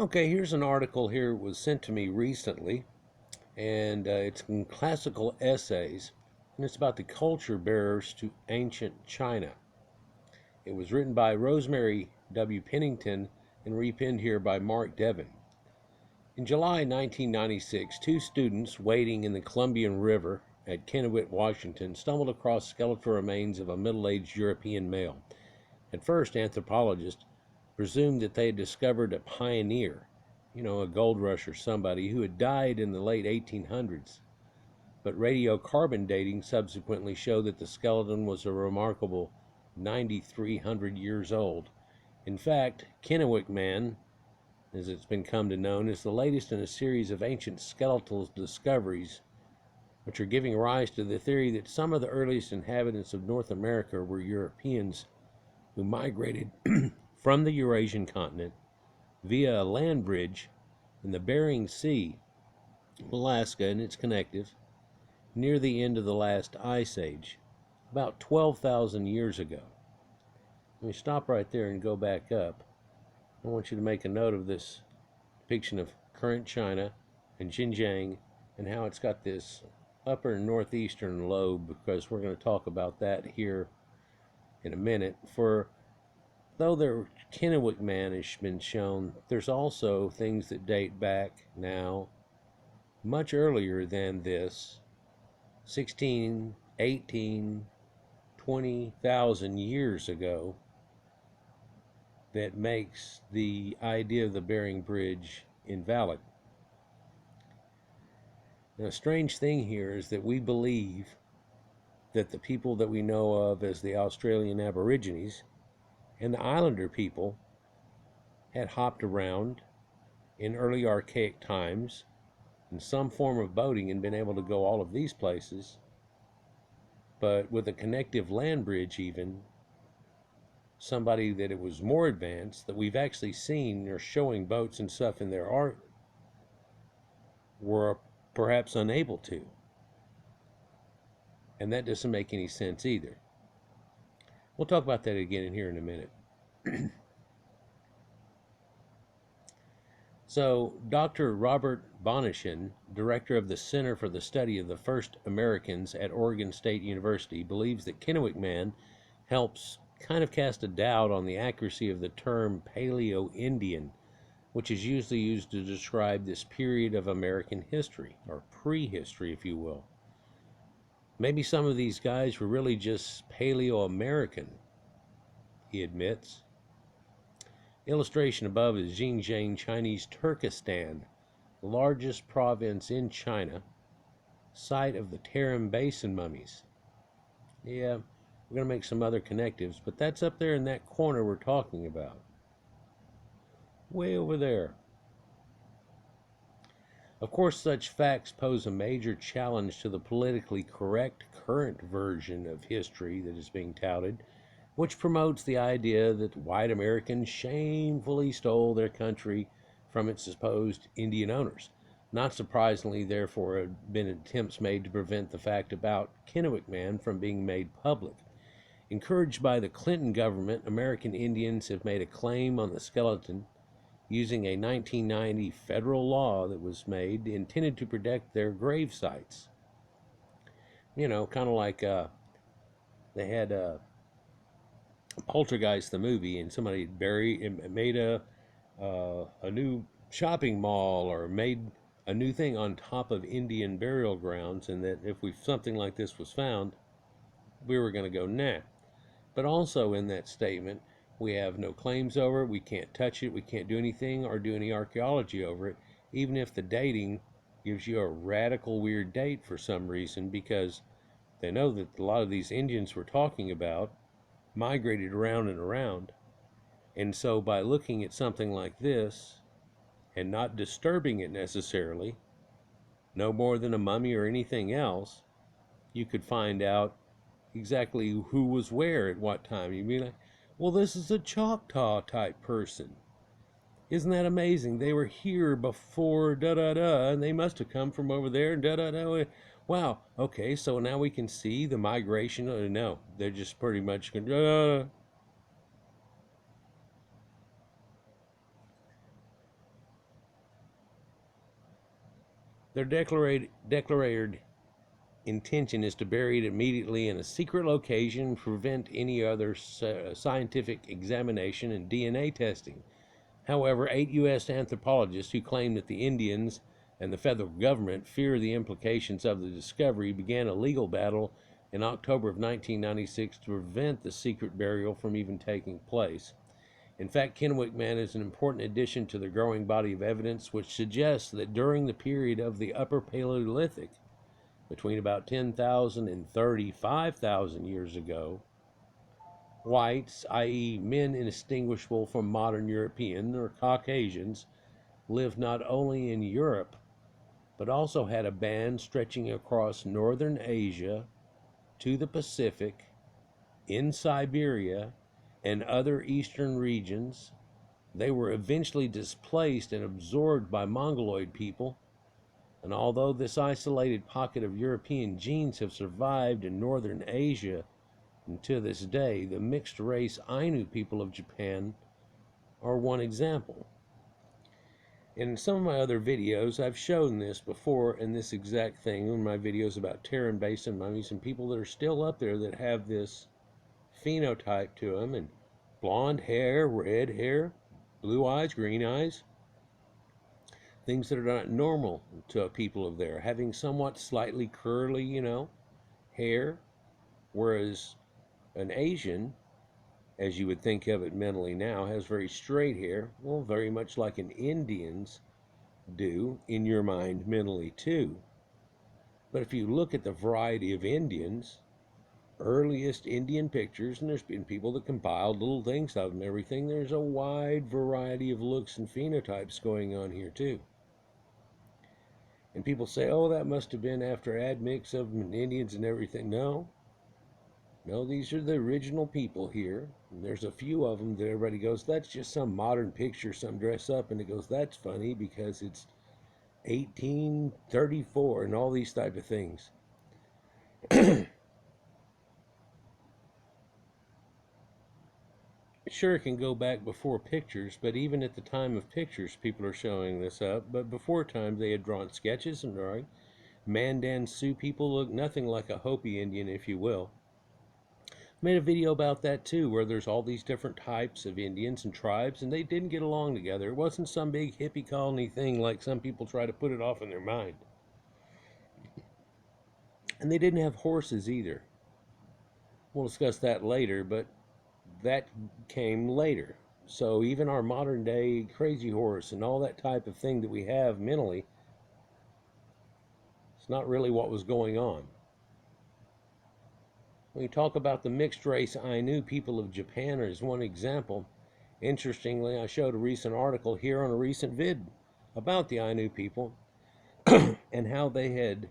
Okay, here's an article here. It was sent to me recently, and it's in Classical Essays, and it's about the culture bearers to ancient China. It was written by Rosemary W. Pennington and repenned here by Mark Devon. In July 1996, two students wading in the Columbian River at Kennewick, Washington, stumbled across skeletal remains of a middle-aged European male. At first, anthropologists presumed that they had discovered a pioneer, a gold rush or somebody who had died in the late 1800s. But radiocarbon dating subsequently showed that the skeleton was a remarkable 9,300 years old. In fact, Kennewick Man, as it's been come to known, is the latest in a series of ancient skeletal discoveries which are giving rise to the theory that some of the earliest inhabitants of North America were Europeans who migrated from the Eurasian continent via a land bridge in the Bering Sea, Alaska and its connectives, near the end of the last ice age, about 12,000 years ago. Let me stop right there and go back up. I want you to make a note of this depiction of current China and Xinjiang and how it's got this upper and northeastern lobe, because we're going to talk about that here in a minute. For though the Kennewick Man has been shown, there's also things that date back now much earlier than this, 16, 18, 20,000 years ago, that makes the idea of the Bering Bridge invalid. Now, a strange thing here is that we believe that the people that we know of as the Australian Aborigines and the Islander people had hopped around in early archaic times in some form of boating and been able to go all of these places. But with a connective land bridge, even somebody that it was more advanced, that we've actually seen or showing boats and stuff in their art, were perhaps unable to. And that doesn't make any sense either. We'll talk about that again in here in a minute. So, Dr. Robert Bonachin, director of the Center for the Study of the First Americans at Oregon State University, believes that Kennewick Man helps kind of cast a doubt on the accuracy of the term Paleo-Indian, which is usually used to describe this period of American history, or prehistory, if you will. Maybe some of these guys were really just Paleo-American, he admits. Illustration above is Xinjiang, Chinese Turkestan, the largest province in China, site of the Tarim Basin mummies. Yeah, we're going to make some other connectives, but that's up there in that corner we're talking about. Way over there. Of course, such facts pose a major challenge to the politically correct current version of history that is being touted, which promotes the idea that white Americans shamefully stole their country from its supposed Indian owners. Not surprisingly, therefore, have been attempts made to prevent the fact about Kennewick Man from being made public. Encouraged by the Clinton government, American Indians have made a claim on the skeleton using a 1990 federal law that was made intended to protect their grave sites. Kind of like they had Poltergeist the movie, and somebody made a new shopping mall or made a new thing on top of Indian burial grounds, and that if something like this was found, we were going to go nah. But also in that statement, we have no claims over it, we can't touch it, we can't do anything or do any archaeology over it, even if the dating gives you a radical weird date for some reason, because they know that a lot of these Indians we're talking about migrated around and around. And so by looking at something like this and not disturbing it necessarily, no more than a mummy or anything else, you could find out exactly who was where at what time. You'd be like, well, this is a Choctaw type person. Isn't that amazing? They were here before da-da-da, and they must have come from over there and da-da-da. Wow, okay, so now we can see the migration. No, they're just pretty much Their declared intention is to bury it immediately in a secret location and prevent any other scientific examination and DNA testing. However, 8 U.S. anthropologists who claim that the Indians and the federal government fear the implications of the discovery began a legal battle in October of 1996 to prevent the secret burial from even taking place. In fact, Kennewick Man is an important addition to the growing body of evidence which suggests that during the period of the Upper Paleolithic, between about 10,000 and 35,000 years ago, whites, i.e., men indistinguishable from modern European or Caucasians, lived not only in Europe, but also had a band stretching across northern Asia to the Pacific, in Siberia, and other eastern regions. They were eventually displaced and absorbed by Mongoloid people, and although this isolated pocket of European genes have survived in northern Asia, and to this day, the mixed race Ainu people of Japan are one example. In some of my other videos, I've shown this before, and this exact thing in my videos about Terran Basin mummies and people that are still up there that have this phenotype to them, and blonde hair, red hair, blue eyes, green eyes, things that are not normal to people of there, having somewhat slightly curly, hair, whereas an Asian, as you would think of it mentally now, has very straight hair, well, very much like an Indian's do in your mind mentally too. But if you look at the variety of Indians, earliest Indian pictures, and there's been people that compiled little things of them, everything, there's a wide variety of looks and phenotypes going on here too. And people say, oh, that must have been after admix of Indians and everything. No, these are the original people here. And there's a few of them that everybody goes, that's just some modern picture, some dress up, and it goes, that's funny because it's 1834 and all these type of things. Sure, it can go back before pictures, but even at the time of pictures, people are showing this up. But before time, they had drawn sketches and drawing. Mandan Sioux people look nothing like a Hopi Indian, if you will. Made a video about that too, where there's all these different types of Indians and tribes, and they didn't get along together. It wasn't some big hippie colony thing like some people try to put it off in their mind. And they didn't have horses either. We'll discuss that later, but that came later. So even our modern day crazy horse and all that type of thing that we have mentally, it's not really what was going on. When you talk about the mixed race Ainu people of Japan as one example, interestingly, I showed a recent article here on a recent vid about the Ainu people and how they had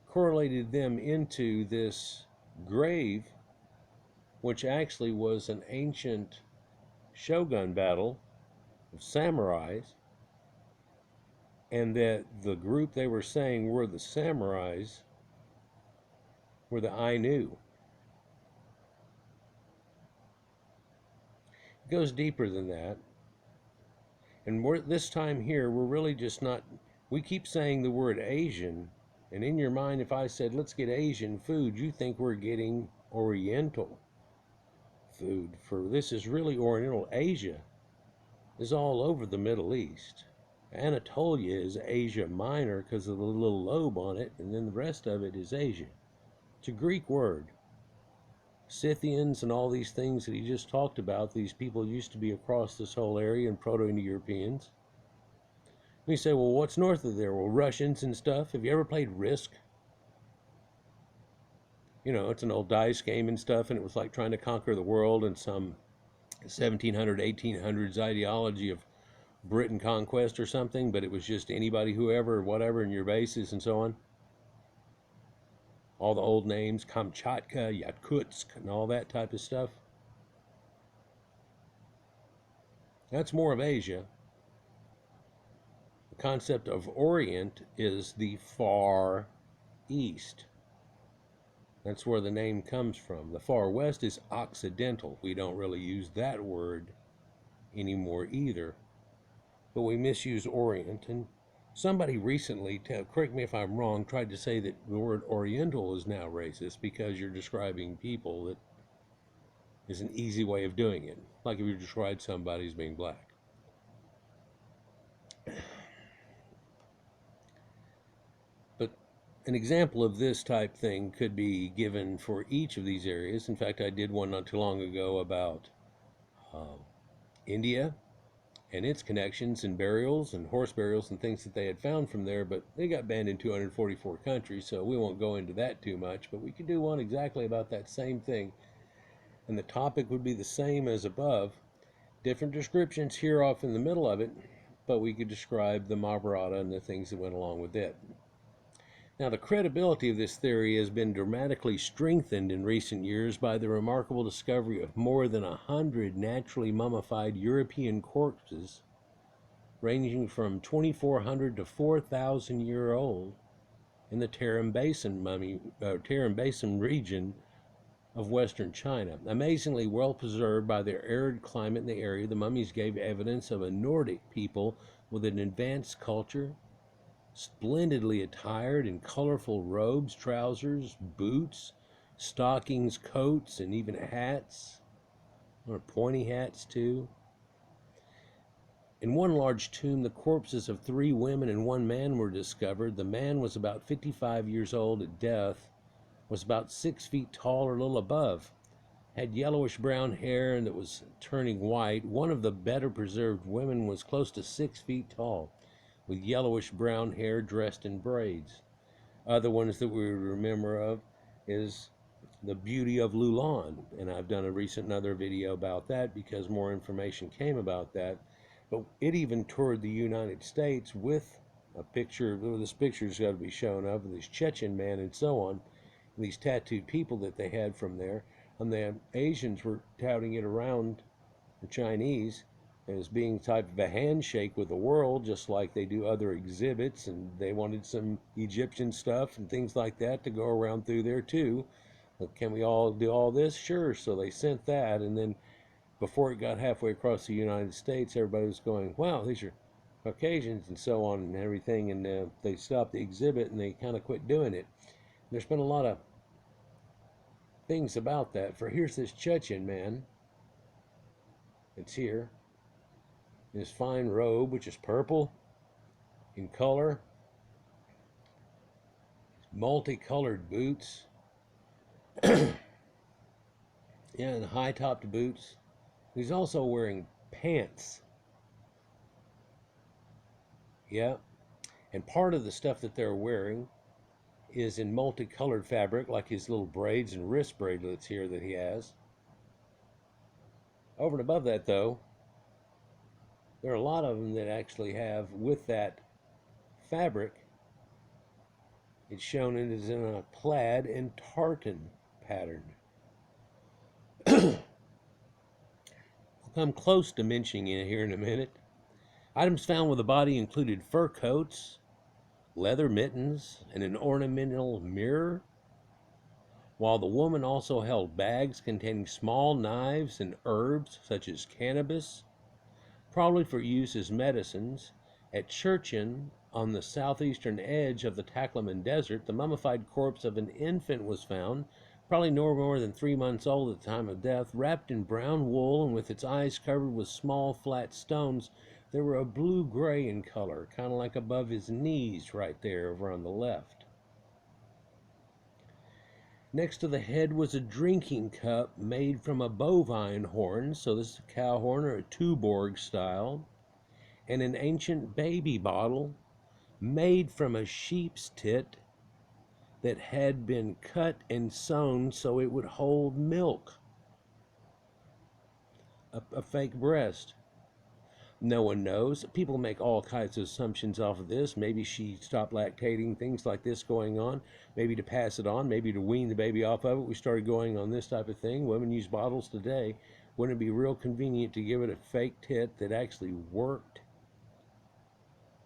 correlated them into this grave, which actually was an ancient shogun battle of samurais, and that the group they were saying were the samurais were the Ainu. It goes deeper than that. And this time here, we're really just not, we keep saying the word Asian, and in your mind, if I said, let's get Asian food, you think we're getting Oriental food. For this is really Oriental. Asia is all over the Middle East. Anatolia is Asia Minor because of the little lobe on it, and then the rest of it is Asia. It's a Greek word. Scythians and all these things that he just talked about, these people used to be across this whole area, and Proto-Indo-Europeans. We say, well, what's north of there? Well, Russians and stuff. Have you ever played Risk? It's an old dice game and stuff, and it was like trying to conquer the world in some 1700, 1800s ideology of Britain conquest or something, but it was just anybody, whoever, whatever, in your bases and so on. All the old names, Kamchatka, Yakutsk, and all that type of stuff. That's more of Asia. The concept of Orient is the Far East. That's where the name comes from. The Far West is Occidental. We don't really use that word anymore either, but we misuse Orient. And Somebody recently, correct me if I'm wrong, tried to say that the word Oriental is now racist because you're describing people that is an easy way of doing it. Like if you describe somebody as being black. But an example of this type thing could be given for each of these areas. In fact, I did one not too long ago about uh, India and its connections and burials and horse burials and things that they had found from there, but they got banned in 244 countries, so we won't go into that too much. But we could do one exactly about that same thing, and the topic would be the same as above. Different descriptions here off in the middle of it, but we could describe the Mahabharata and the things that went along with it. Now, the credibility of this theory has been dramatically strengthened in recent years by the remarkable discovery of more than 100 naturally mummified European corpses ranging from 2,400 to 4,000 year old in the Tarim Basin region of western China. Amazingly well preserved by their arid climate in the area, the mummies gave evidence of a Nordic people with an advanced culture, splendidly attired in colorful robes, trousers, boots, stockings, coats, and even hats, or pointy hats too. In one large tomb, the corpses of 3 women and 1 man were discovered. The man was about 55 years old at death, was about 6 feet tall or a little above, had yellowish brown hair and that was turning white. One of the better preserved women was close to 6 feet tall, with yellowish brown hair dressed in braids. Other ones that we remember of is the beauty of Lulan, and I've done a recent another video about that because more information came about that. But it even toured the United States with a picture. This picture's got to be shown of this Chechen man and so on, and these tattooed people that they had from there. And the Asians were touting it around the Chinese as being type of a handshake with the world, just like they do other exhibits, and they wanted some Egyptian stuff and things like that to go around through there too. Can we all do all this? Sure. So they sent that, and then before it got halfway across the United States, everybody was going, wow, these are Caucasians and so on and everything, and they stopped the exhibit and they kind of quit doing it. There's been a lot of things about that. For here's this Chechen man. It's here. In his fine robe, which is purple in color, multicolored boots, yeah, and high-topped boots. He's also wearing pants. Yeah, and part of the stuff that they're wearing is in multicolored fabric, like his little braids and wrist bracelets here that he has. Over and above that, though, there are a lot of them that actually have, with that fabric, it's shown as in a plaid and tartan pattern. We'll come close to mentioning it here in a minute. Items found with the body included fur coats, leather mittens, and an ornamental mirror, while the woman also held bags containing small knives and herbs such as cannabis, probably for use as medicines. At Churchin, on the southeastern edge of the Taklaman Desert, the mummified corpse of an infant was found, probably no more than 3 months old at the time of death, wrapped in brown wool and with its eyes covered with small flat stones. They were a blue-gray in color, kind of like above his knees right there over on the left. Next to the head was a drinking cup made from a bovine horn, so this is a cow horn or a Tuborg style, and an ancient baby bottle made from a sheep's tit that had been cut and sewn so it would hold milk. A fake breast. No one knows. People make all kinds of assumptions off of this. Maybe she stopped lactating, things like this going on. Maybe to pass it on, maybe to wean the baby off of it. We started going on this type of thing. Women use bottles today. Wouldn't it be real convenient to give it a fake tit that actually worked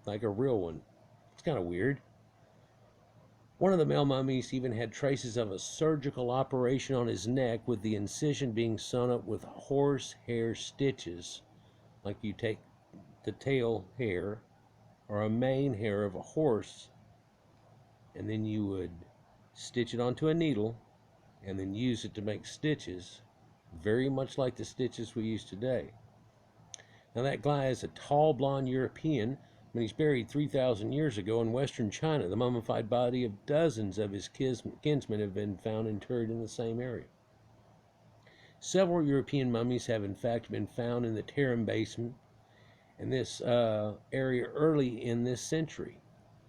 like a real one? It's kind of weird. One of the male mummies even had traces of a surgical operation on his neck, with the incision being sewn up with horse hair stitches, like you take the tail hair or a mane hair of a horse, and then you would stitch it onto a needle and then use it to make stitches, very much like the stitches we use today. Now that guy is a tall blonde European. When he's buried 3,000 years ago in western China, the mummified body of dozens of his kinsmen have been found interred in the same area. Several European mummies have in fact been found in the Tarim Basin in this area early in this century,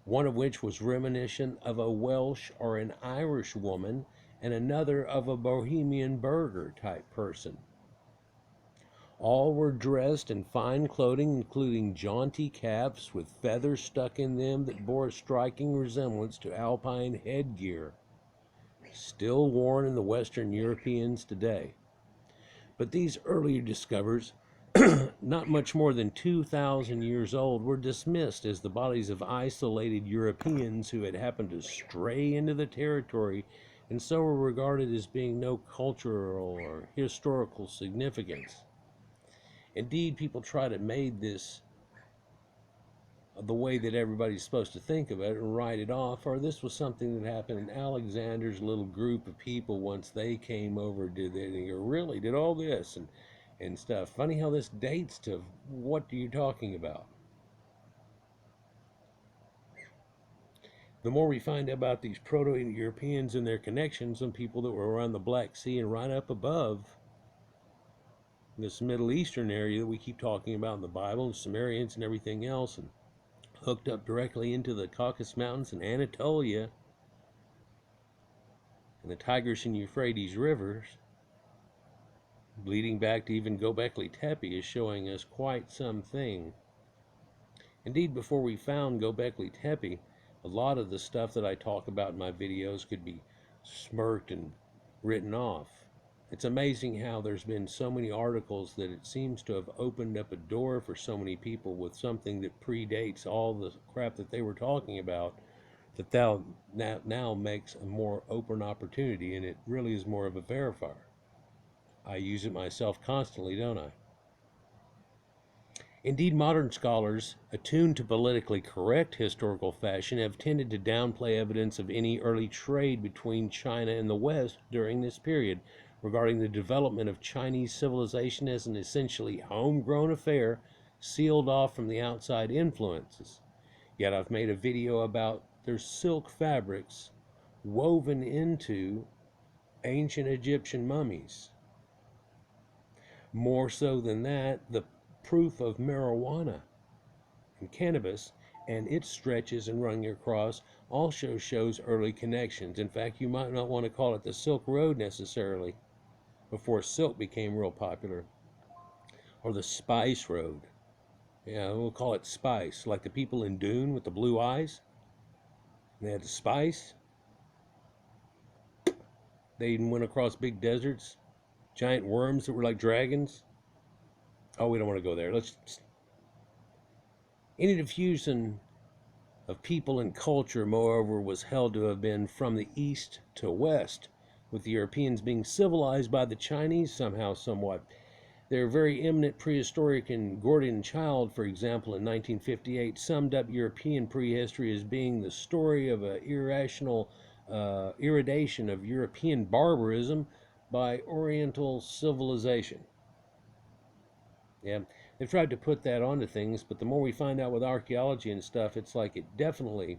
one of which was reminiscent of a Welsh or an Irish woman and another of a Bohemian burgher type person. All were dressed in fine clothing, including jaunty caps with feathers stuck in them that bore a striking resemblance to alpine headgear, still worn in the Western Europeans today. But these earlier discoveries, not much more than 2,000 years old, were dismissed as the bodies of isolated Europeans who had happened to stray into the territory and so were regarded as being no cultural or historical significance. Indeed, people try to make this the way that everybody's supposed to think of it and write it off, or this was something that happened in Alexander's little group of people once they came over, did it, and he really did all this and stuff. Funny how this dates to what are you talking about? The more we find out about these Proto-Europeans and their connections and people that were around the Black Sea and right up above this Middle Eastern area that we keep talking about in the Bible, and Sumerians and everything else, and hooked up directly into the Caucasus Mountains and Anatolia and the Tigris and Euphrates rivers, bleeding back to even Göbekli Tepe, is showing us quite something. Indeed, before we found Göbekli Tepe, a lot of the stuff that I talk about in my videos could be smirked and written off. It's amazing how there's been so many articles that it seems to have opened up a door for so many people with something that predates all the crap that they were talking about, that now makes a more open opportunity, and it really is more of a verifier. I use it myself constantly, don't I? Indeed, modern scholars, attuned to politically correct historical fashion, have tended to downplay evidence of any early trade between China and the West during this period, regarding the development of Chinese civilization as an essentially homegrown affair, sealed off from the outside influences. Yet I've made a video about their silk fabrics woven into ancient Egyptian mummies. More so than that, the proof of marijuana and cannabis and its stretches and running across also shows early connections. In fact, you might not want to call it the Silk Road necessarily, before silk became real popular, or the Spice Road. Yeah, we'll call it spice, like the people in Dune with the blue eyes. They had the spice. They even went across big deserts, giant worms that were like dragons. Oh, we don't want to go there. Any diffusion of people and culture, moreover, was held to have been from the east to west, with the Europeans being civilized by the Chinese somehow, somewhat. Their very eminent prehistoric and Gordian Child, for example, in 1958, summed up European prehistory as being the story of an irrational irradiation of European barbarism by Oriental civilization. Yeah, they've tried to put that onto things, but the more we find out with archaeology and stuff, it's like it definitely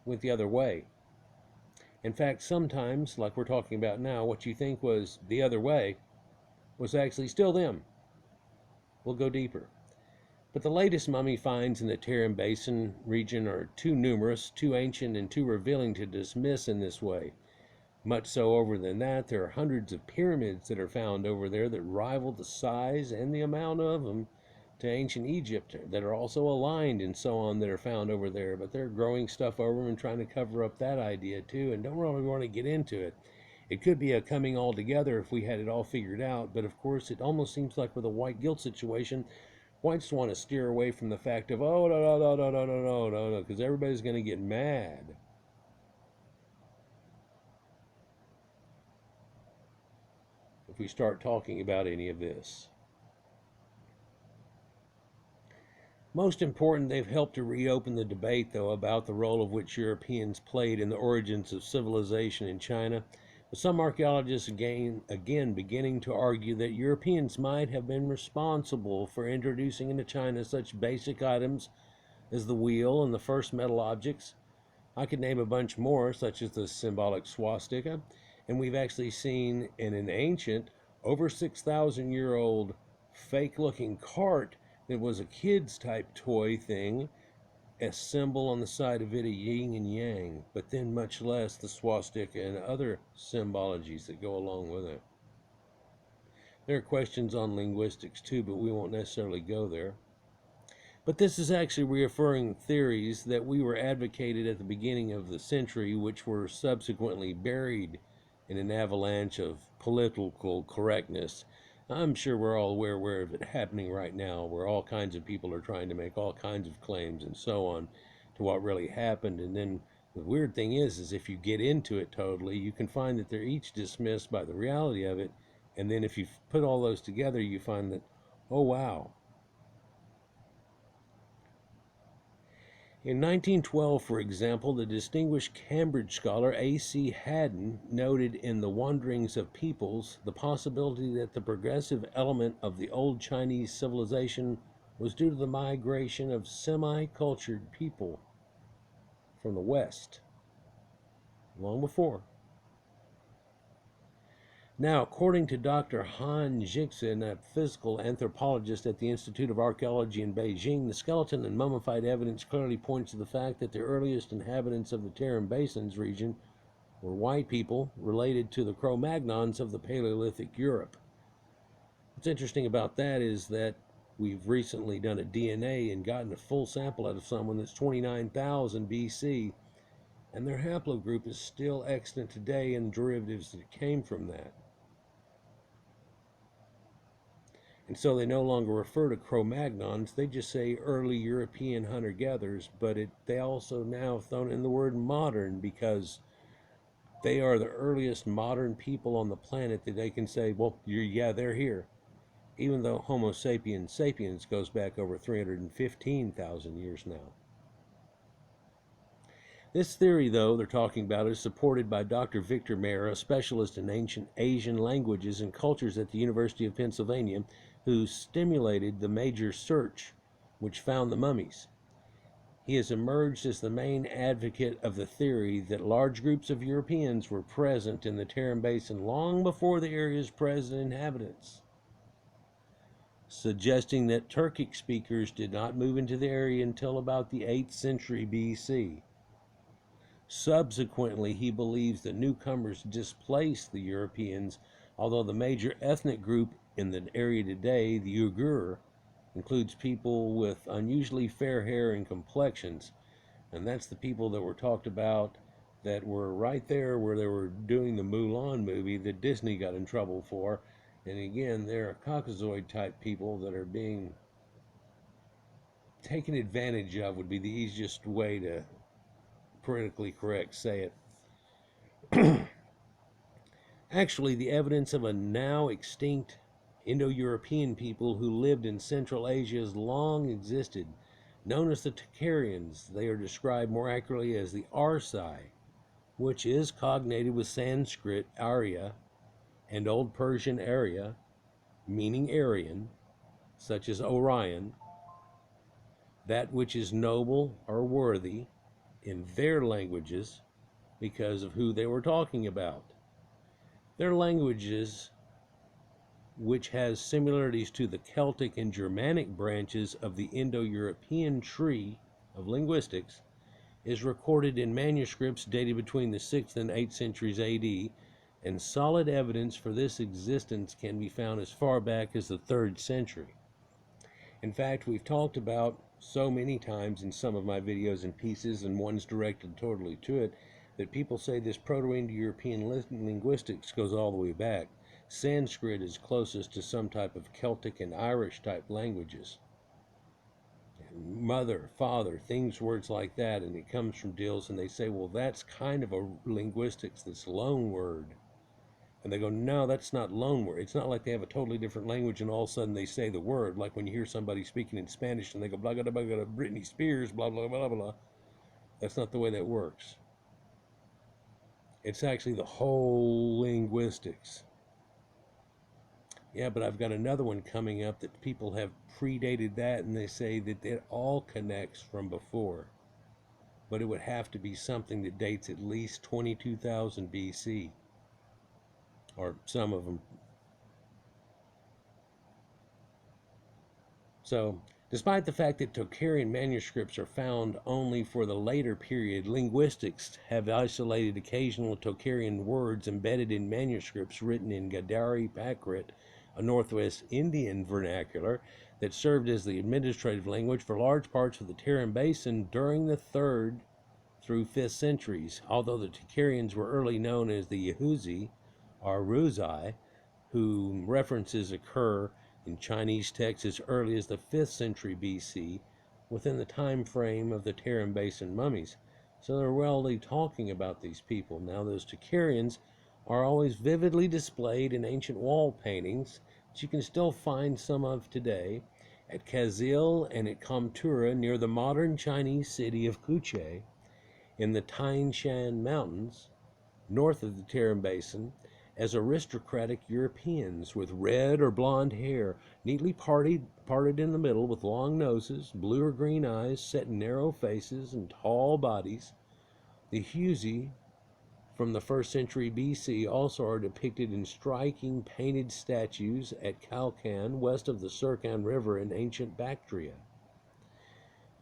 went the other way. In fact, sometimes, like we're talking about now, what you think was the other way was actually still them. We'll go deeper. But the latest mummy finds in the Tarim Basin region are too numerous, too ancient, and too revealing to dismiss in this way. Much so over than that, there are hundreds of pyramids that are found over there that rival the size and the amount of them to ancient Egypt, that are also aligned and so on, that are found over there. But they're growing stuff over them and trying to cover up that idea too, and don't really want to get into it. It could be a coming all together if we had it all figured out, but of course it almost seems like with a white guilt situation, whites want to steer away from the fact of, oh, no, because everybody's going to get mad if we start talking about any of this. Most important, they've helped to reopen the debate, though, about the role of which Europeans played in the origins of civilization in China, with some archaeologists again beginning to argue that Europeans might have been responsible for introducing into China such basic items as the wheel and the first metal objects. I could name a bunch more, such as the symbolic swastika, and we've actually seen in an ancient, over 6,000-year-old fake-looking cart that was a kid's type toy thing, a symbol on the side of it, a yin and yang, but then much less the swastika and other symbologies that go along with it. There are questions on linguistics too, but we won't necessarily go there. But this is actually reaffirming theories that we were advocated at the beginning of the century, which were subsequently buried in an avalanche of political correctness. I'm sure we're all aware of it happening right now, where all kinds of people are trying to make all kinds of claims and so on to what really happened. And then the weird thing is if you get into it totally, you can find that they're each dismissed by the reality of it. And then if you put all those together, you find that, oh wow. In 1912, for example, the distinguished Cambridge scholar A.C. Haddon noted in The Wanderings of Peoples the possibility that the progressive element of the old Chinese civilization was due to the migration of semi-cultured people from the West, long before. Now, according to Dr. Han Jixin, a physical anthropologist at the Institute of Archaeology in Beijing, the skeleton and mummified evidence clearly points to the fact that the earliest inhabitants of the Tarim Basins region were white people related to the Cro-Magnons of the Paleolithic Europe. What's interesting about that is that we've recently done a DNA and gotten a full sample out of someone that's 29,000 BC, and their haplogroup is still extant today in derivatives that came from that. And so they no longer refer to Cro-Magnons, they just say early European hunter-gatherers, but they also now have thrown in the word modern because they are the earliest modern people on the planet that they can say, well, they're here. Even though Homo sapiens sapiens goes back over 315,000 years now. This theory, though, they're talking about is supported by Dr. Victor Mayer, a specialist in ancient Asian languages and cultures at the University of Pennsylvania, who stimulated the major search which found the mummies. He has emerged as the main advocate of the theory that large groups of Europeans were present in the Tarim Basin long before the area's present inhabitants, suggesting that Turkic speakers did not move into the area until about the 8th century BC. Subsequently, he believes that newcomers displaced the Europeans, although the major ethnic group in the area today, the Uyghur, includes people with unusually fair hair and complexions. And that's the people that were talked about that were right there where they were doing the Mulan movie that Disney got in trouble for. And again, they're Caucasoid type people that are being taken advantage of, would be the easiest way to politically correct say it. Actually, the evidence of a now extinct Indo-European people who lived in Central Asia has long existed. Known as the Tocharians, they are described more accurately as the Arsai, which is cognated with Sanskrit Arya and Old Persian Arya, meaning Aryan, such as Orion, that which is noble or worthy in their languages because of who they were talking about. Their languages, which has similarities to the Celtic and Germanic branches of the Indo-European tree of linguistics, is recorded in manuscripts dated between the 6th and 8th centuries AD, and solid evidence for this existence can be found as far back as the 3rd century. In fact, we've talked about so many times in some of my videos and pieces, and one's directed totally to it, that people say this Proto-Indo-European linguistics goes all the way back. Sanskrit is closest to some type of Celtic and Irish type languages. Mother, father, things, words like that, and it comes from deals, and they say, well, that's kind of a linguistics, this loan word. And they go, no, that's not loan word. It's not like they have a totally different language and all of a sudden they say the word. Like when you hear somebody speaking in Spanish and they go, blah, blah, blah, blah, Britney Spears, blah, blah, blah, blah. That's not the way that works. It's actually the whole linguistics. Yeah, but I've got another one coming up that people have predated that and they say that it all connects from before. But it would have to be something that dates at least 22,000 BC. Or some of them. So, despite the fact that Tocharian manuscripts are found only for the later period, linguistics have isolated occasional Tocharian words embedded in manuscripts written in Gadari Prakrit, a Northwest Indian vernacular that served as the administrative language for large parts of the Tarim Basin during the 3rd through 5th centuries. Although the Tocharians were early known as the Yahuzi, or Ruzai, whose references occur in Chinese texts as early as the 5th century BC, within the time frame of the Tarim Basin mummies. So they're really talking about these people. Now, those Tocharians are always vividly displayed in ancient wall paintings that you can still find some of today at Kazil and at Kamtura near the modern Chinese city of Kuche in the Tian Shan Mountains, north of the Tarim Basin, as aristocratic Europeans with red or blonde hair, neatly parted in the middle, with long noses, blue or green eyes, set in narrow faces, and tall bodies. The Huzi from the 1st century BC also are depicted in striking painted statues at Kalkan, west of the Sirkan River in ancient Bactria.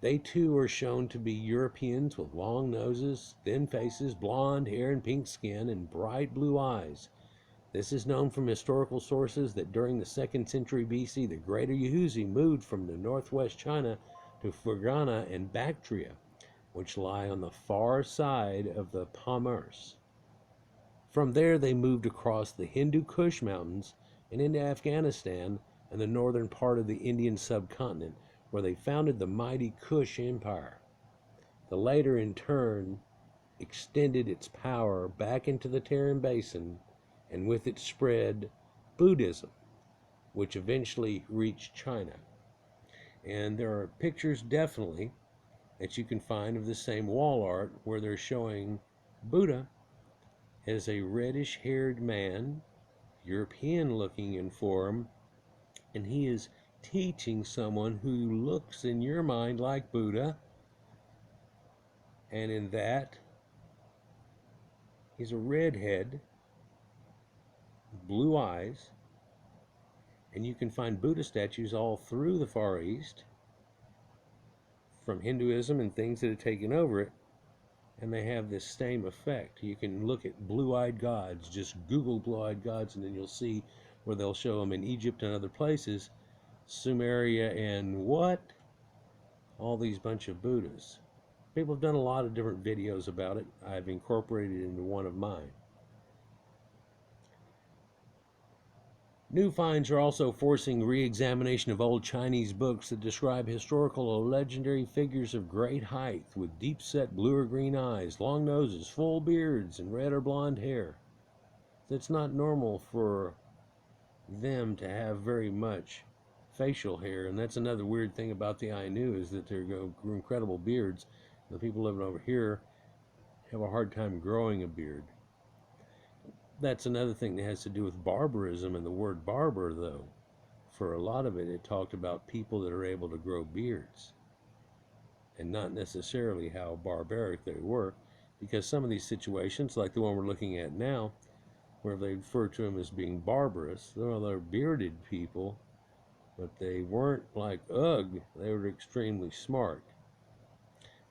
They too are shown to be Europeans with long noses, thin faces, blonde hair and pink skin, and bright blue eyes. This is known from historical sources that during the 2nd century BC, the Greater Yahuzi moved from the northwest China to Fergana and Bactria, which lie on the far side of the Pamirs. From there, they moved across the Hindu Kush Mountains and into Afghanistan and the northern part of the Indian subcontinent, where they founded the mighty Kush Empire. The latter, in turn, extended its power back into the Tarim Basin, and with it spread Buddhism, which eventually reached China. And there are pictures definitely that you can find of the same wall art where they're showing Buddha as a reddish-haired man, European-looking in form, and he is teaching someone who looks in your mind like Buddha, and in that he's a redhead, blue eyes, and you can find Buddha statues all through the Far East from Hinduism and things that have taken over it, and they have this same effect. You can look at blue-eyed gods, just Google blue-eyed gods, and then you'll see where they'll show them in Egypt and other places, Sumeria and what? All these bunch of Buddhas. People have done a lot of different videos about it. I've incorporated it into one of mine. New finds are also forcing re-examination of old Chinese books that describe historical or legendary figures of great height with deep-set blue or green eyes, long noses, full beards, and red or blonde hair. It's not normal for them to have very much facial hair, and that's another weird thing about the Ainu, is that they're incredible beards. The people living over here have a hard time growing a beard. That's another thing that has to do with barbarism and the word barber, though. For a lot of it, it talked about people that are able to grow beards, and not necessarily how barbaric they were, because some of these situations, like the one we're looking at now, where they refer to them as being barbarous, well, they're bearded people, but they weren't like ugh, they were extremely smart.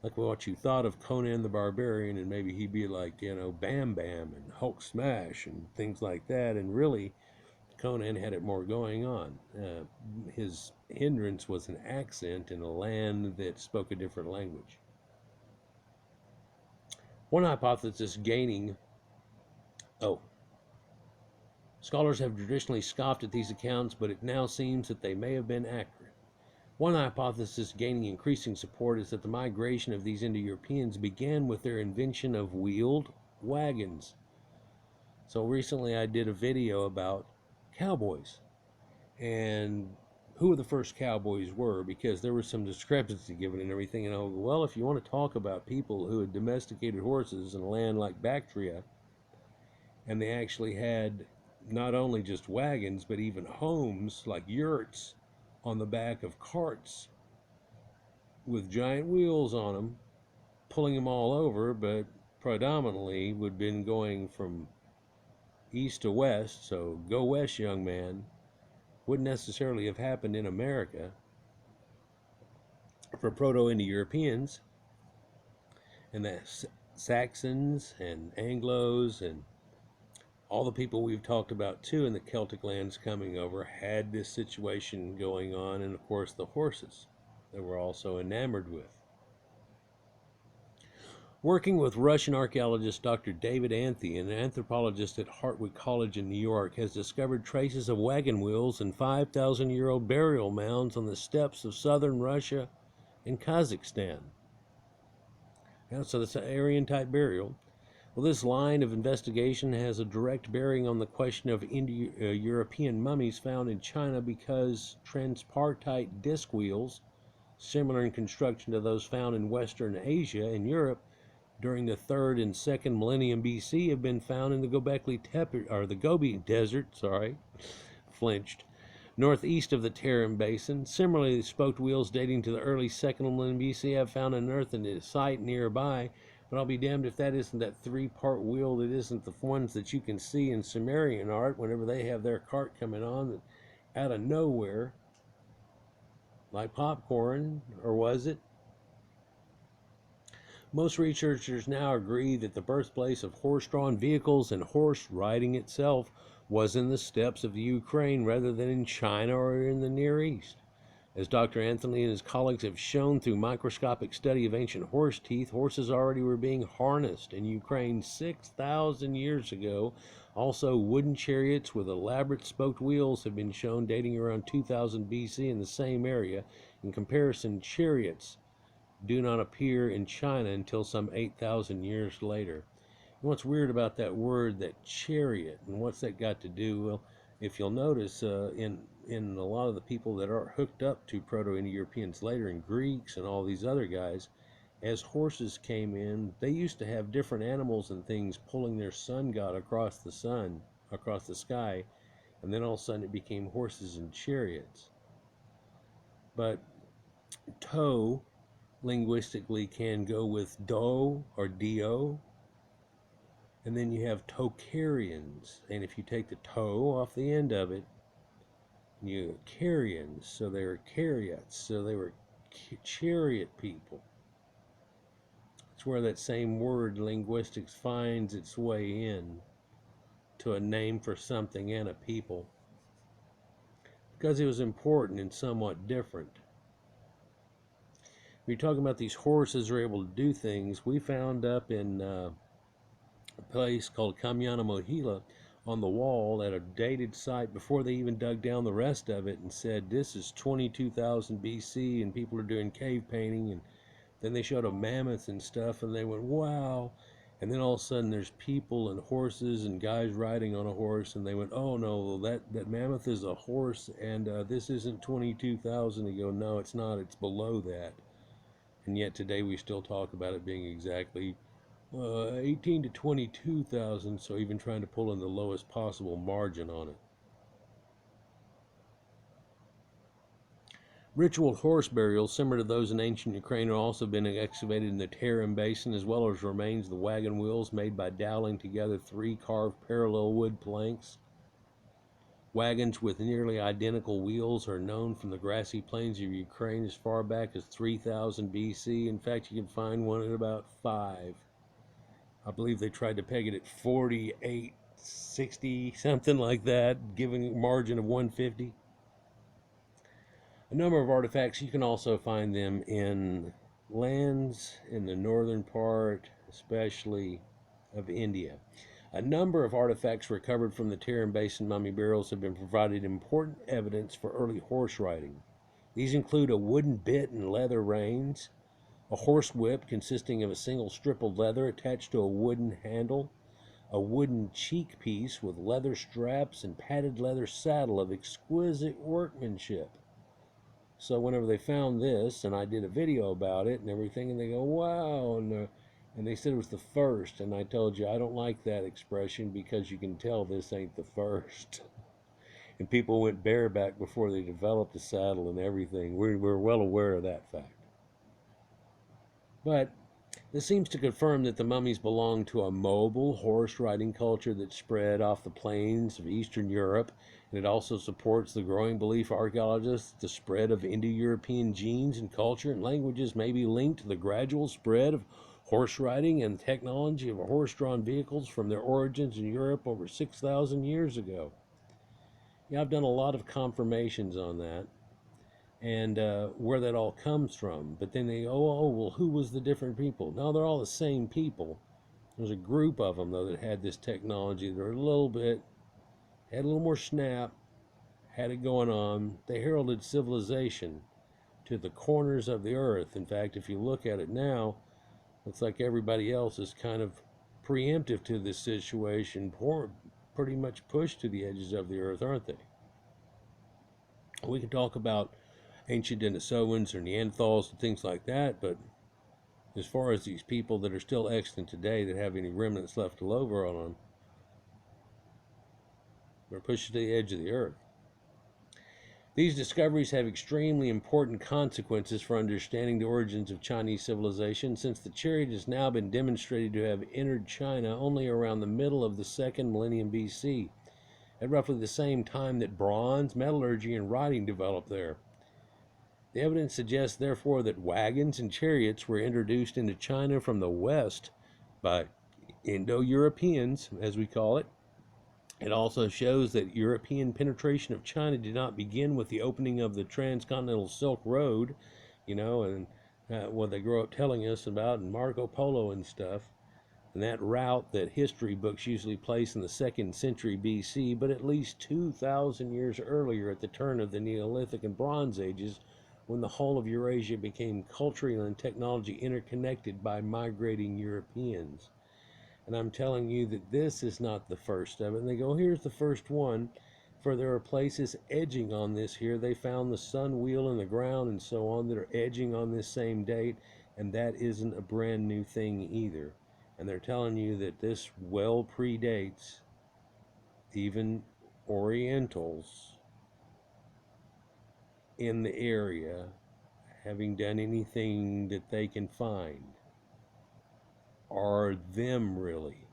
Like what you thought of Conan the Barbarian, and maybe he'd be like, Bam Bam and Hulk Smash and things like that, and really Conan had it more going on. His hindrance was an accent in a land that spoke a different language. One hypothesis gaining... Scholars have traditionally scoffed at these accounts, but it now seems that they may have been accurate. One hypothesis gaining increasing support is that the migration of these Indo-Europeans began with their invention of wheeled wagons. So recently I did a video about cowboys and who the first cowboys were, because there was some discrepancy given and everything. And I go, well, if you want to talk about people who had domesticated horses in a land like Bactria, and they actually had not only just wagons, but even homes like yurts on the back of carts with giant wheels on them, pulling them all over, but predominantly would have been going from east to west. So go west, young man. Wouldn't necessarily have happened in America for Proto-Indo-Europeans and the Saxons and Anglos and all the people we've talked about too in the Celtic lands coming over had this situation going on, and of course the horses that we're also enamored with. Working with Russian archaeologist Dr. David Anthe, an anthropologist at Hartwick College in New York, has discovered traces of wagon wheels and 5,000-year-old burial mounds on the steppes of southern Russia and Kazakhstan. Now, so that's an Aryan-type burial. Well, this line of investigation has a direct bearing on the question of Indo-European mummies found in China, because transpartite disc wheels, similar in construction to those found in Western Asia and Europe during the 3rd and 2nd millennium BC, have been found in the the Gobi Desert, flinched, northeast of the Tarim Basin. Similarly, the spoked wheels dating to the early 2nd millennium BC have found unearthed in a site nearby. But I'll be damned if that isn't that 3-part wheel that isn't the ones that you can see in Sumerian art whenever they have their cart coming on out of nowhere, like popcorn, or was it? Most researchers now agree that the birthplace of horse-drawn vehicles and horse riding itself was in the steppes of the Ukraine rather than in China or in the Near East. As Dr. Anthony and his colleagues have shown through microscopic study of ancient horse teeth, horses already were being harnessed in Ukraine 6,000 years ago. Also, wooden chariots with elaborate spoked wheels have been shown dating around 2000 BC in the same area. In comparison, chariots do not appear in China until some 8,000 years later. And what's weird about that word, that chariot, and what's that got to do? Well, if you'll notice, in a lot of the people that are hooked up to Proto-Indo-Europeans later, and Greeks and all these other guys, as horses came in, they used to have different animals and things pulling their sun god across the sky, and then all of a sudden it became horses and chariots. But toe linguistically can go with do or dio, and then you have Tocarians, and if you take the toe off the end of it, you Carians, so they were chariots, so they were chariot people. It's where that same word linguistics finds its way in to a name for something and a people, because it was important and somewhat different. If you're talking about these horses are able to do things, we found up in a place called Kamyana Mohila on the wall at a dated site before they even dug down the rest of it, and said this is 22,000 BC, and people are doing cave painting, and then they showed a mammoth and stuff, and they went, wow. And then all of a sudden there's people and horses and guys riding on a horse, and they went, oh no, that mammoth is a horse, and this isn't 22,000. They go, no, it's not, it's below that. And yet today we still talk about it being exactly 18 to 22,000, so even trying to pull in the lowest possible margin on it. Ritual horse burials similar to those in ancient Ukraine have also been excavated in the Tarim Basin, as well as remains of the wagon wheels made by doweling together 3 carved parallel wood planks. Wagons with nearly identical wheels are known from the grassy plains of Ukraine as far back as 3000 BC. In fact, you can find one at about 5. I believe they tried to peg it at 48, 60, something like that, giving a margin of 150. A number of artifacts, you can also find them in lands in the northern part, especially of India. A number of artifacts recovered from the Tarim Basin mummy burials have been provided important evidence for early horse riding. These include a wooden bit and leather reins, a horse whip consisting of a single strip of leather attached to a wooden handle, a wooden cheek piece with leather straps and padded leather saddle of exquisite workmanship. So whenever they found this, and I did a video about it and everything, and they go, wow, and they said it was the first, and I told you I don't like that expression because you can tell this ain't the first. And people went bareback before they developed the saddle and everything. We're well aware of that fact. But this seems to confirm that the mummies belong to a mobile horse riding culture that spread off the plains of Eastern Europe, and it also supports the growing belief of archaeologists that the spread of Indo-European genes and culture and languages may be linked to the gradual spread of horse riding and technology of horse-drawn vehicles from their origins in Europe over 6,000 years ago. Yeah, I've done a lot of confirmations on that and where that all comes from. But then they go, well, who was the different people? No, they're all the same people. There's a group of them, though, that had this technology. They're had a little more snap, had it going on. They heralded civilization to the corners of the earth. In fact, if you look at it now, it's like everybody else is kind of preemptive to this situation, pretty much pushed to the edges of the earth, aren't they? We can talk about ancient Denisovans or Neanderthals and things like that, but as far as these people that are still extant today that have any remnants left over on them, they're pushed to the edge of the earth. These discoveries have extremely important consequences for understanding the origins of Chinese civilization, since the chariot has now been demonstrated to have entered China only around the middle of the second millennium BC, at roughly the same time that bronze, metallurgy, and writing developed there. The evidence suggests, therefore, that wagons and chariots were introduced into China from the west by Indo-Europeans, as we call it. It also shows that European penetration of China did not begin with the opening of the transcontinental Silk Road, and what they grow up telling us about, and Marco Polo and stuff, and that route that history books usually place in the 2nd century BC, but at least 2,000 years earlier at the turn of the Neolithic and Bronze Ages, when the whole of Eurasia became culturally and technology interconnected by migrating Europeans. And I'm telling you that this is not the first of it. And they go, here's the first one, for there are places edging on this here. They found the sun wheel in the ground and so on that are edging on this same date, and that isn't a brand new thing either. And they're telling you that this well predates even Orientals in the area having done anything that they can find. Are them really?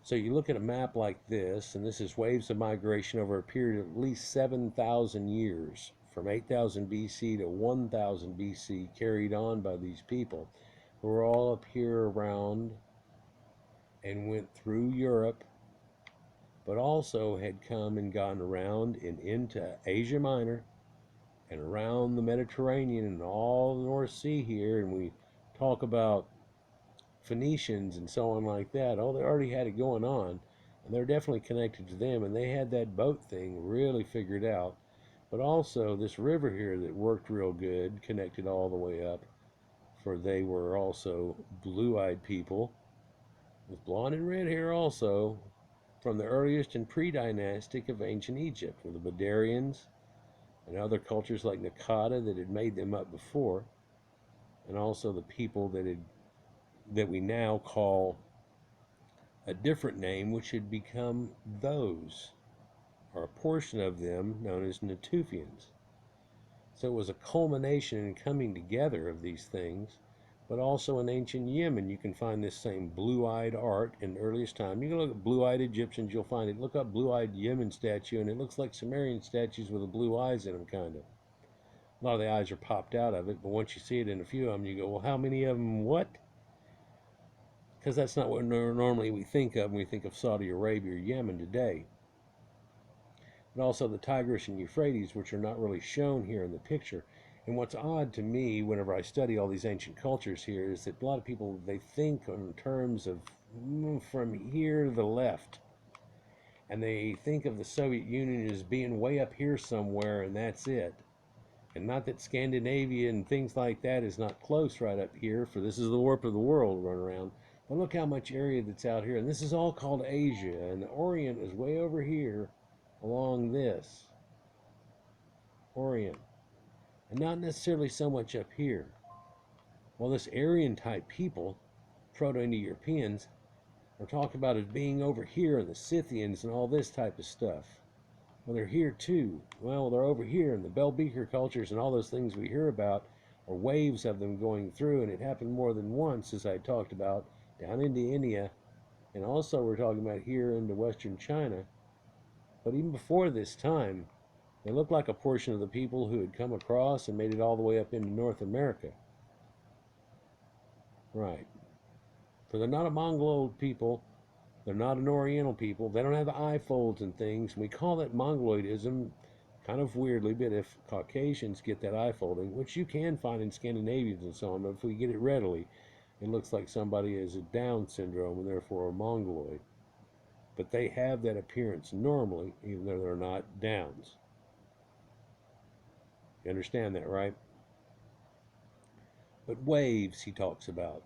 So you look at a map like this, and this is waves of migration over a period of at least 7,000 years, from 8,000 BC to 1,000 BC, carried on by these people who were all up here around and went through Europe, but also had come and gone around and into Asia Minor and around the Mediterranean and all the North Sea here. And we talk about Phoenicians and so on like that. Oh, they already had it going on, and they're definitely connected to them, and they had that boat thing really figured out. But also this river here that worked real good, connected all the way up, for they were also blue-eyed people with blonde and red hair also, from the earliest and pre-dynastic of ancient Egypt, with the Badarians and other cultures like Nakata that had made them up before, and also the people that we now call a different name, which had become those, or a portion of them, known as Natufians. So it was a culmination and coming together of these things. But also in ancient Yemen, you can find this same blue-eyed art in the earliest time. You can look at blue-eyed Egyptians, you'll find it. Look up blue-eyed Yemen statue, and it looks like Sumerian statues with the blue eyes in them, kind of. A lot of the eyes are popped out of it, but once you see it in a few of them, you go, well, how many of them what? Because that's not what normally we think of when we think of Saudi Arabia or Yemen today. But also the Tigris and Euphrates, which are not really shown here in the picture. And what's odd to me whenever I study all these ancient cultures here is that a lot of people, they think in terms of from here to the left. And they think of the Soviet Union as being way up here somewhere, and that's it. And not that Scandinavia and things like that is not close right up here, for this is the warp of the world run around. But look how much area that's out here. And this is all called Asia. And the Orient is way over here along this. Orient. And not necessarily so much up here. Well, this Aryan type people, Proto-Indo-Europeans, are talked about as being over here, and the Scythians and all this type of stuff. Well, they're here too. Well, they're over here, and the Bell Beaker cultures and all those things we hear about are waves of them going through, and it happened more than once, as I talked about, down into India, and also we're talking about here into Western China. But even before this time, they look like a portion of the people who had come across and made it all the way up into North America. Right. So they're not a Mongoloid people. They're not an Oriental people. They don't have the eye folds and things. We call that Mongoloidism, kind of weirdly, but if Caucasians get that eye folding, which you can find in Scandinavians and so on, but if we get it readily, it looks like somebody has a Down syndrome and therefore a Mongoloid. But they have that appearance normally, even though they're not Downs. You understand that, right? But waves, he talks about.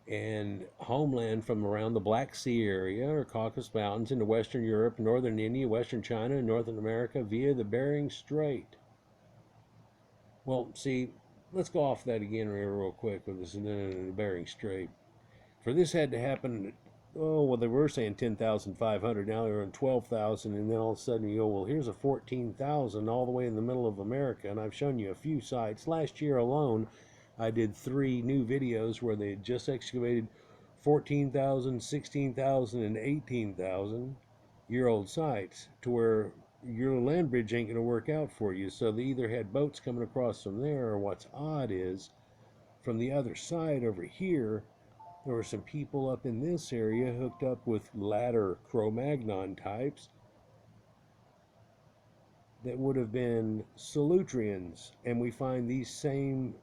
And homeland from around the Black Sea area or Caucasus Mountains into Western Europe, Northern India, Western China, and Northern America via the Bering Strait. Well, see, let's go off that again real quick with this the Bering Strait. For this had to happen, well, they were saying 10,500, now they're on 12,000, and then all of a sudden you go, well, here's a 14,000 all the way in the middle of America, and I've shown you a few sites. Last year alone, I did 3 new videos where they had just excavated 14,000, 16,000, and 18,000 year old sites to where your land bridge ain't going to work out for you. So they either had boats coming across from there, or what's odd is from the other side over here, there were some people up in this area hooked up with latter Cro-Magnon types that would have been Solutreans, and we find these same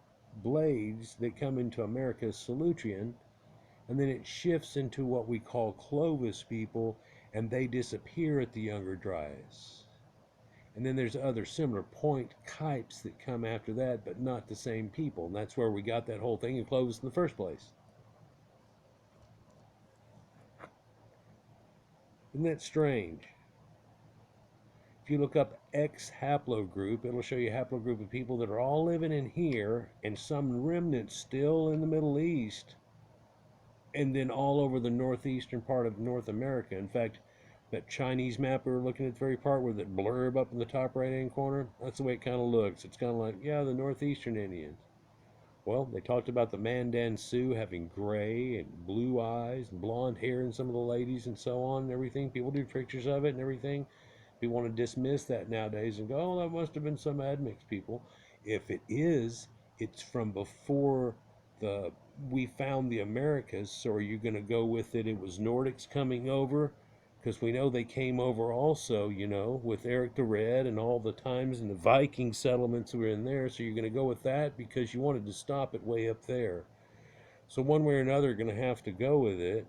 blades that come into America as Solutrean, and then it shifts into what we call Clovis people, and they disappear at the Younger Dryas. And then there's other similar point types that come after that, but not the same people, and that's where we got that whole thing in Clovis in the first place. Isn't that strange? If you look up X haplogroup, it'll show you a haplogroup of people that are all living in here, and some remnants still in the Middle East, and then all over the northeastern part of North America. In fact, that Chinese map we were looking at the very part with that blurb up in the top right-hand corner, that's the way it kind of looks. It's kind of like, yeah, the northeastern Indians. Well, they talked about the Mandan Sioux having gray and blue eyes and blonde hair in some of the ladies and so on and everything. People do pictures of it and everything. We want to dismiss that nowadays and go, oh, that must have been some admix people. If it is, it's from before we found the Americas. So are you going to go with it was Nordics coming over? Because we know they came over also, with Eric the Red and all the times and the Viking settlements were in there. So you're going to go with that because you wanted to stop it way up there. So one way or another, you're going to have to go with it.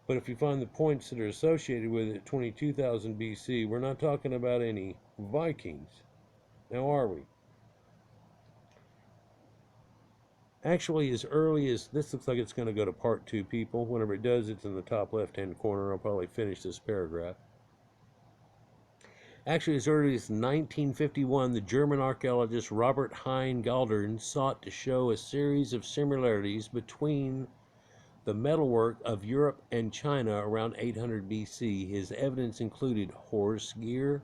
But if you find the points that are associated with it, 22,000 BC, we're not talking about any Vikings. Now, are we? Actually, as early as, this looks like it's going to go to part 2, people. Whenever it does, it's in the top left-hand corner. I'll probably finish this paragraph. Actually, as early as 1951, the German archaeologist Robert Hein Galdern sought to show a series of similarities between the metalwork of Europe and China around 800 BC. His evidence included horse gear,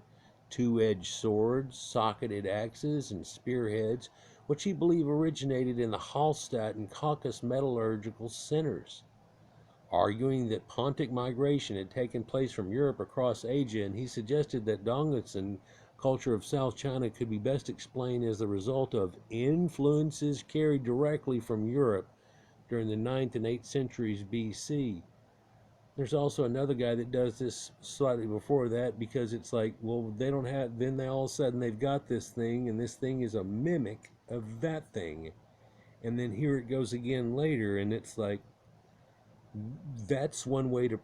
two-edged swords, socketed axes, and spearheads, which he believed originated in the Hallstatt and Caucasus metallurgical centers. Arguing that Pontic migration had taken place from Europe across Asia, and he suggested that Dongjin culture of South China could be best explained as the result of influences carried directly from Europe during the 9th and 8th centuries BC. There's also another guy that does this slightly before that, because it's like, well, they don't have, then they all of a sudden they've got this thing, and this thing is a mimic of that thing. And then here it goes again later, and it's like, that's one way to